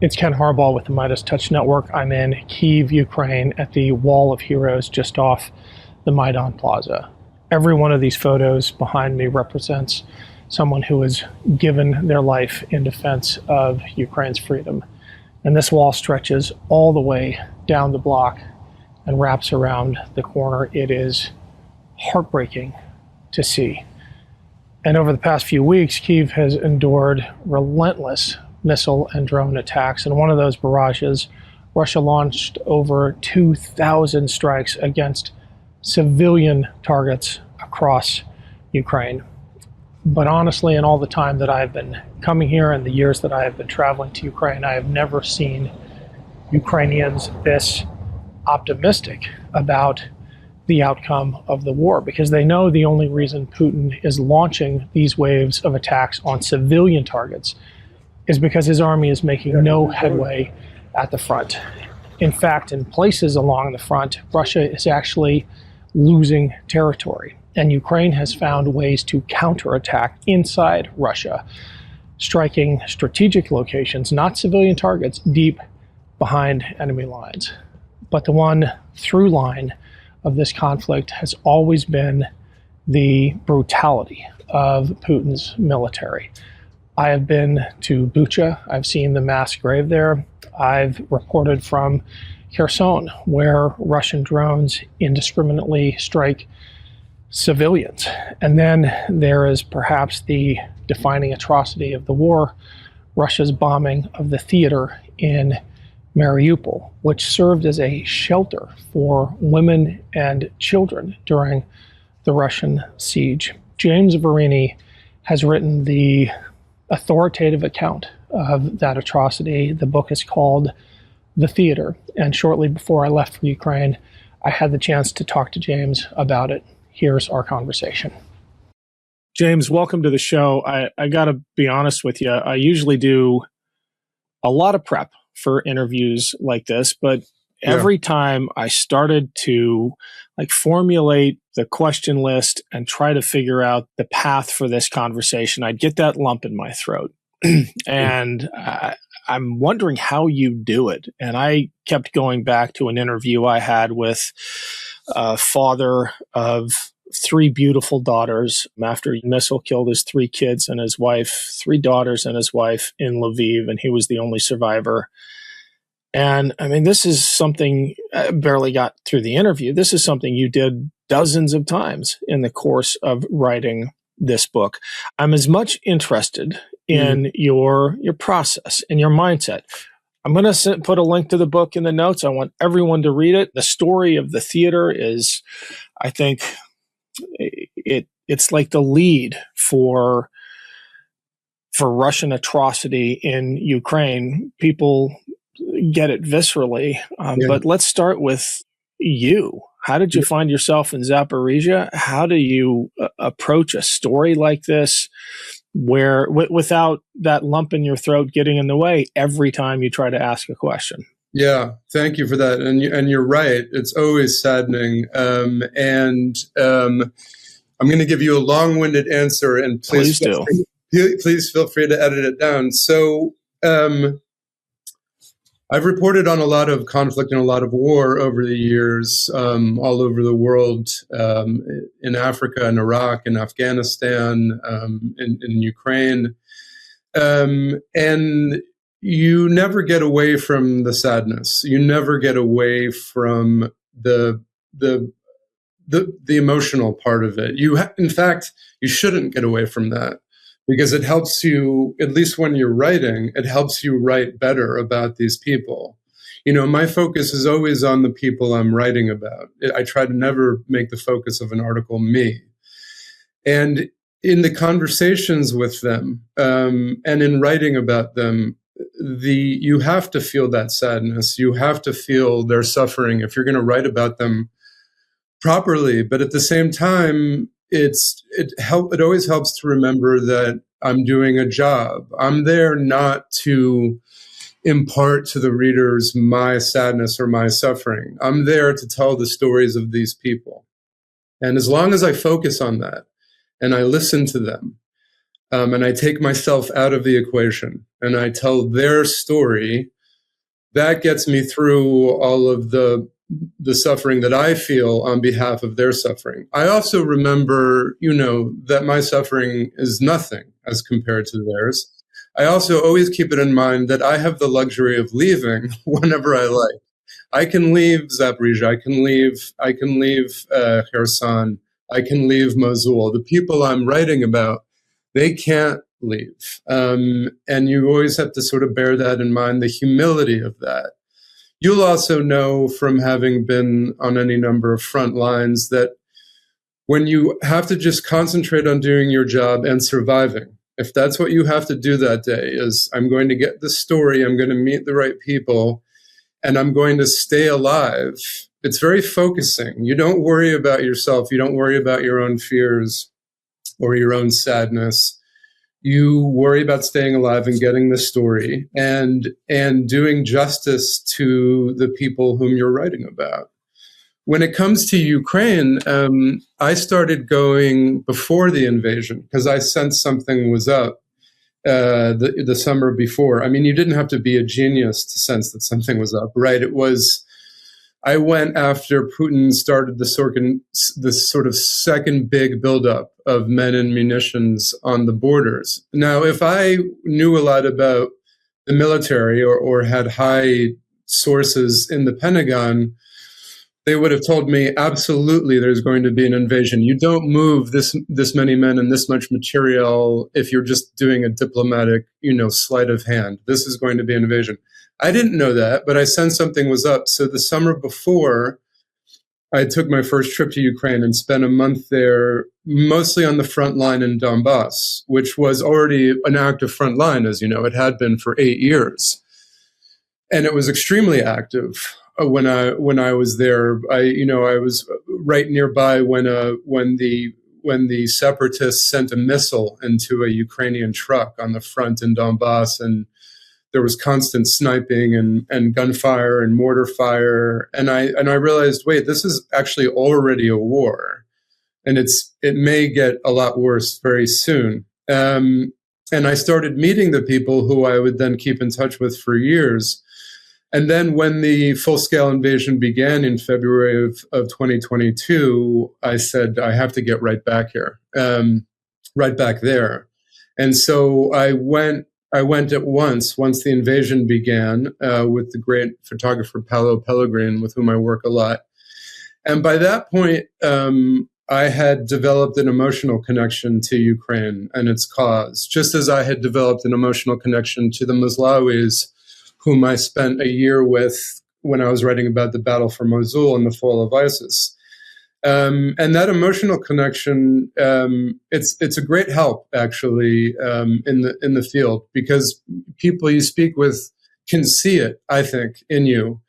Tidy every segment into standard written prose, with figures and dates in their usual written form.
It's Ken Harbaugh with the MeidasTouch Network. I'm in Kyiv, Ukraine, at the Wall of Heroes just off the Maidan Plaza. Every one of these photos behind me represents someone who has given their life in defense of Ukraine's freedom. And this wall stretches all the way down the block and wraps around the corner. It is heartbreaking to see. And over the past few weeks, Kyiv has endured relentless missile and drone attacks. In one of those barrages, Russia launched over 2,000 strikes against civilian targets across Ukraine. But honestly, in all the time that I've been coming here and the years that I have been traveling to Ukraine, I have never seen Ukrainians this optimistic about the outcome of the war, because they know the only reason Putin is launching these waves of attacks on civilian targets is because his army is making no headway at the front. In fact, in places along the front, Russia is actually losing territory, and Ukraine has found ways to counterattack inside Russia, striking strategic locations, not civilian targets, deep behind enemy lines. But the one through line of this conflict has always been the brutality of Putin's military. I have been to Bucha. I've seen the mass grave there. I've reported from Kherson, where Russian drones indiscriminately strike civilians. And then there is perhaps the defining atrocity of the war, Russia's bombing of the theater in Mariupol, which served as a shelter for women and children during the Russian siege. James Verini has written the authoritative account of that atrocity. The book is called The Theater, and shortly before I left for Ukraine, I had the chance to talk to James about it. Here's our conversation. James, welcome to the show. I got to be honest with you. I usually do a lot of prep for interviews like this, but every time I started to formulate the question list and try to figure out the path for this conversation, I'd get that lump in my throat. And I'm wondering how you do it. And I kept going back to an interview I had with a father of three beautiful daughters after a missile killed his three kids and his wife, three daughters and his wife in Lviv, and he was the only survivor. And I mean, this is something, I barely got through the interview. This is something you did dozens of times in the course of writing this book. I'm as much interested in your process and your mindset. I'm going to put a link to the book in the notes. I want everyone to read it. The story of the theater is, I think, it's like the lead for Russian atrocity in Ukraine. People get it viscerally. But let's start with you. How did you find yourself in Zaporizhia? How do you approach a story like this where without that lump in your throat getting in the way every time you try to ask a question? Yeah, thank you for that. And you're right. It's always saddening. I'm going to give you a long-winded answer, and please feel free to edit it down. So I've reported on a lot of conflict and a lot of war over the years, all over the world, in Africa, in Iraq, in Afghanistan, in Ukraine. And you never get away from the sadness. You never get away from the emotional part of it. In fact, you shouldn't get away from that, because it helps you, at least when you're writing, it helps you write better about these people. You know, my focus is always on the people I'm writing about. I try to never make the focus of an article me. And in the conversations with them, and in writing about them, you have to feel that sadness. You have to feel their suffering if you're going to write about them properly. But at the same time, it always helps to remember that I'm doing a job. I'm there not to impart to the readers my sadness or my suffering. I'm there to tell the stories of these people. And as long as I focus on that and I listen to them, and I take myself out of the equation and I tell their story, that gets me through all of the suffering that I feel on behalf of their suffering. I also remember, that my suffering is nothing as compared to theirs. I also always keep it in mind that I have the luxury of leaving whenever I like. I can leave Zaporizhia, I can leave Kherson, I can leave Mosul. The people I'm writing about, they can't leave. And you always have to sort of bear that in mind, the humility of that. You'll also know from having been on any number of front lines that when you have to just concentrate on doing your job and surviving, if that's what you have to do that day, is I'm going to get the story, I'm going to meet the right people, and I'm going to stay alive. It's very focusing. You don't worry about yourself. You don't worry about your own fears or your own sadness. You worry about staying alive and getting the story and doing justice to the people whom you're writing about. When it comes to Ukraine, I started going before the invasion because I sensed something was up the summer before. I mean, you didn't have to be a genius to sense that something was up, right? I went after Putin started the sort of second big buildup of men and munitions on the borders. Now, if I knew a lot about the military or had high sources in the Pentagon, they would have told me, absolutely, there's going to be an invasion. You don't move this many men and this much material if you're just doing a diplomatic, sleight of hand. This is going to be an invasion. I didn't know that, but I sensed something was up. So the summer before, I took my first trip to Ukraine and spent a month there, mostly on the front line in Donbass, which was already an active front line, as you know. It had been for 8 years. And it was extremely active when I was there. I was right nearby when the separatists sent a missile into a Ukrainian truck on the front in Donbass, and there was constant sniping and gunfire and mortar fire. And I realized, wait, this is actually already a war. And it may get a lot worse very soon. And I started meeting the people who I would then keep in touch with for years. And then when the full-scale invasion began in February of 2022, I said, I have to get right back here, right back there. And so I went at once the invasion began, with the great photographer Paolo Pellegrin, with whom I work a lot. And by that point, I had developed an emotional connection to Ukraine and its cause, just as I had developed an emotional connection to the Moslawis, whom I spent a year with when I was writing about the battle for Mosul and the fall of ISIS. And that emotional connection, it's a great help, actually, in the field, because people you speak with can see it, I think, in you.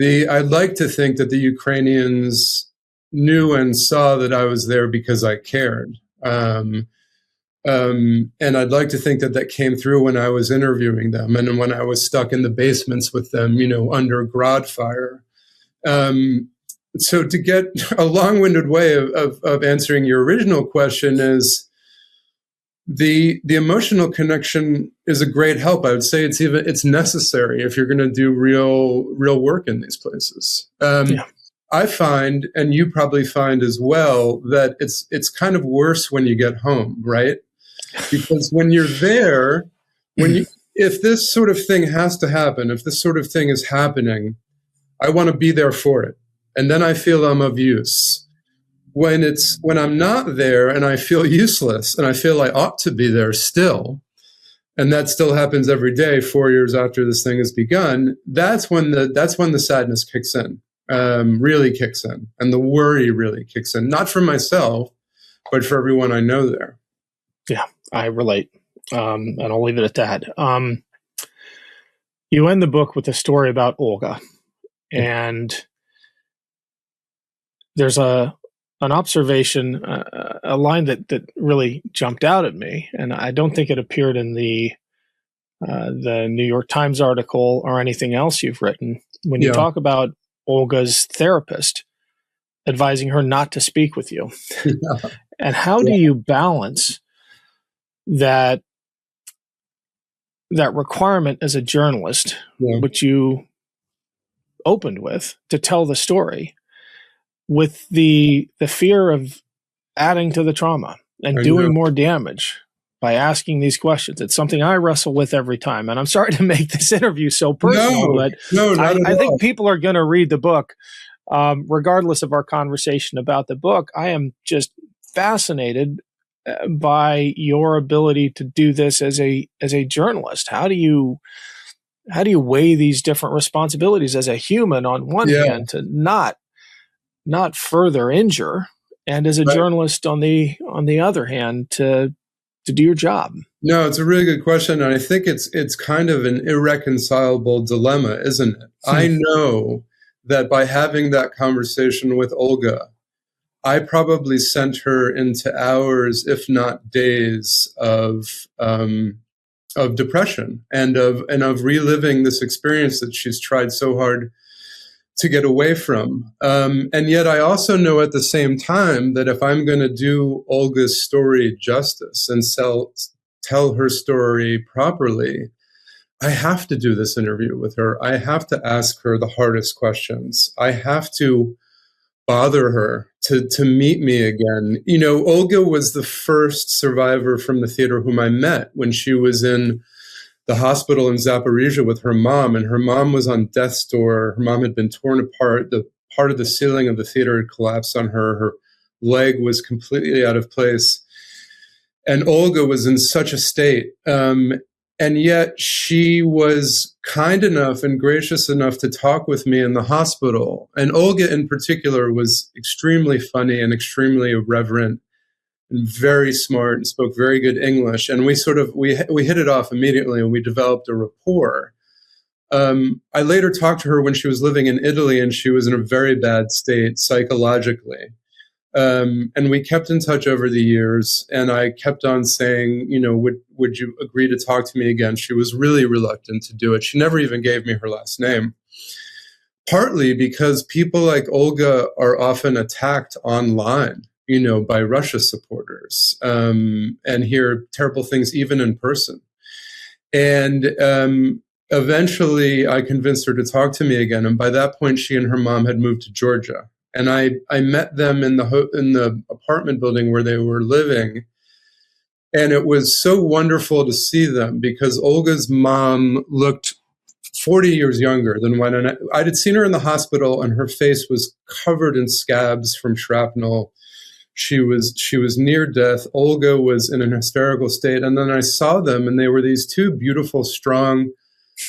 I'd like to think that the Ukrainians knew and saw that I was there because I cared. And I'd like to think that came through when I was interviewing them and when I was stuck in the basements with them, under Grad fire. So to get a long-winded way of answering your original question is the emotional connection is a great help. I would say it's necessary if you're going to do real work in these places. I find, and you probably find as well, that it's kind of worse when you get home, right? Because when you're there, if this sort of thing has to happen, if this sort of thing is happening, I want to be there for it. And then I feel I'm of use. When I'm not there and I feel useless and I feel I ought to be there still, and that still happens every day 4 years after this thing has begun, that's when the sadness kicks in, really kicks in, and the worry really kicks in, not for myself, but for everyone I know there. Yeah, I relate, and I'll leave it at that. You end the book with a story about Olga, and there's an observation, a line that really jumped out at me, and I don't think it appeared in the New York Times article or anything else you've written. When you talk about Olga's therapist advising her not to speak with you, and how do you balance that requirement as a journalist, which you opened with, to tell the story, with the fear of adding to the trauma and doing more damage by asking these questions. It's something I wrestle with every time. And I'm sorry to make this interview so personal, but I think people are going to read the book, regardless of our conversation about the book. I am just fascinated by your ability to do this as a journalist. How do you weigh these different responsibilities as a human on one hand to not further injure, and as a journalist on the other hand to do your job? No, it's a really good question, and I think it's kind of an irreconcilable dilemma, isn't it? I know that by having that conversation with Olga, I probably sent her into hours, if not days, of depression and of reliving this experience that she's tried so hard to get away from. And yet I also know at the same time that if I'm going to do Olga's story justice and tell her story properly, I have to do this interview with her. I have to ask her the hardest questions. I have to bother her to meet me again. You know, Olga was the first survivor from the theater whom I met when she was in the hospital in Zaporizhia with her mom, and her mom was on death's door. Her mom had been torn apart. The part of the ceiling of the theater had collapsed on her. Her leg was completely out of place. And Olga was in such a state. And yet she was kind enough and gracious enough to talk with me in the hospital. And Olga in particular was extremely funny and extremely irreverent and very smart and spoke very good English. And we hit it off immediately, and we developed a rapport. I later talked to her when she was living in Italy, and she was in a very bad state psychologically. And we kept in touch over the years, and I kept on saying, you know, would you agree to talk to me again? She was really reluctant to do it. She never even gave me her last name, partly because people like Olga are often attacked online, you know, by Russia supporters, and hear terrible things even in person. And eventually I convinced her to talk to me again. And by that point, she and her mom had moved to Georgia. And I met them in the apartment building where they were living. And it was so wonderful to see them, because Olga's mom looked 40 years younger than when I had seen her in the hospital, and her face was covered in scabs from shrapnel. She was near death. Olga was in an hysterical state. And then I saw them, and they were these two beautiful, strong,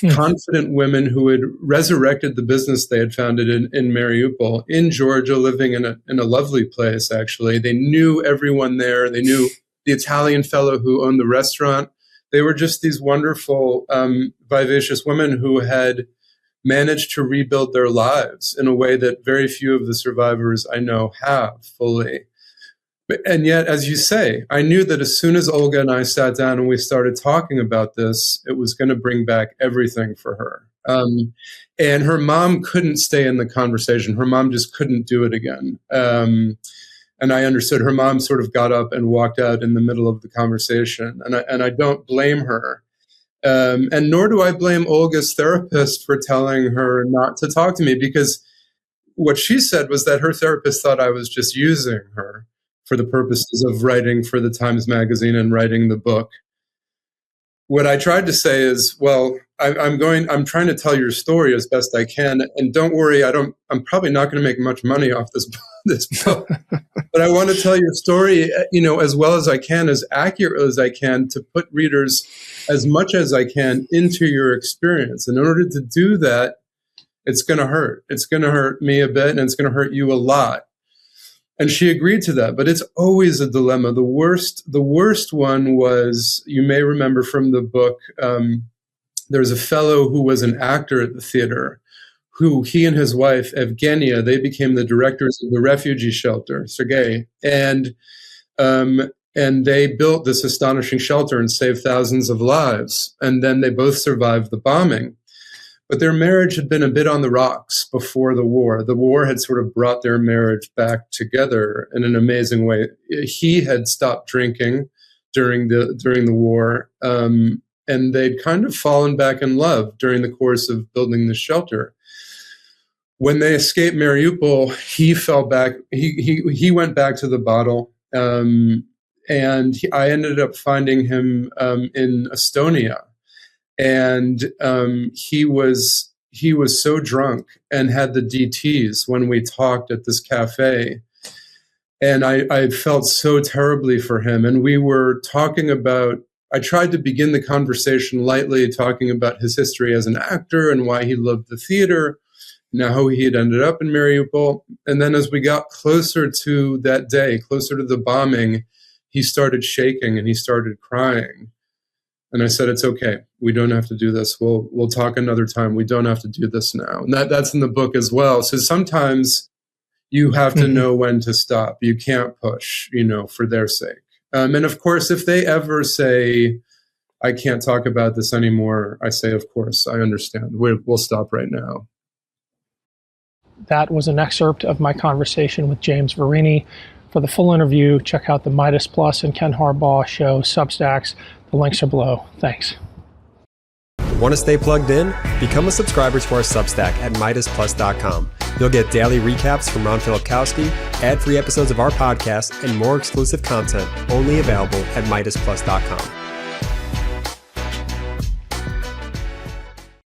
confident women who had resurrected the business they had founded in Mariupol, in Georgia, living in a lovely place, actually. They knew everyone there. They knew the Italian fellow who owned the restaurant. They were just these wonderful, vivacious women who had managed to rebuild their lives in a way that very few of the survivors I know have fully. And yet, as you say, I knew that as soon as Olga and I sat down and we started talking about this, it was going to bring back everything for her. And her mom couldn't stay in the conversation. Her mom just couldn't do it again. And I understood. Her mom sort of got up and walked out in the middle of the conversation. And I don't blame her. And nor do I blame Olga's therapist for telling her not to talk to me, because what she said was that her therapist thought I was just using her for the purposes of writing for the Times Magazine and writing the book. What I tried to say is, well, I'm trying to tell your story as best I can, and don't worry, I'm probably not going to make much money off this book, but I want to tell your story, you know, as well as I can, as accurate as I can, to put readers as much as I can into your experience. And in order to do that, it's going to hurt. It's going to hurt me a bit, and it's going to hurt you a lot. And she agreed to that, but it's always a dilemma. The worst one was, you may remember from the book, there's a fellow who was an actor at the theater, who he and his wife, Evgenia, they became the directors of the refugee shelter, Sergei, and they built this astonishing shelter and saved thousands of lives. And then they both survived the bombing. But their marriage had been a bit on the rocks before the war. The war had sort of brought their marriage back together in an amazing way. He had stopped drinking during the war, and they'd kind of fallen back in love during the course of building the shelter. When they escaped Mariupol, he fell back. He went back to the bottle, and I ended up finding him in Estonia, and he was so drunk and had the DTs when we talked at this cafe. And I felt so terribly for him. And we were talking about, I tried to begin the conversation lightly, talking about his history as an actor and why he loved the theater, now how he had ended up in Mariupol. And then as we got closer to that day, closer to the bombing, he started shaking and he started crying. And I said, it's okay. We don't have to do this. We'll talk another time. We don't have to do this now. And that's in the book as well. So sometimes you have to know when to stop. You can't push, for their sake. And of course, if they ever say, I can't talk about this anymore, I say, of course, I understand. We'll stop right now. That was an excerpt of my conversation with James Verini. For the full interview, check out the Meidas Plus and Ken Harbaugh show Substacks. The links are below. Thanks. Want to stay plugged in? Become a subscriber to our Substack at MeidasPlus.com. You'll get daily recaps from Ron Filipkowski, ad-free episodes of our podcast, and more exclusive content only available at MeidasPlus.com.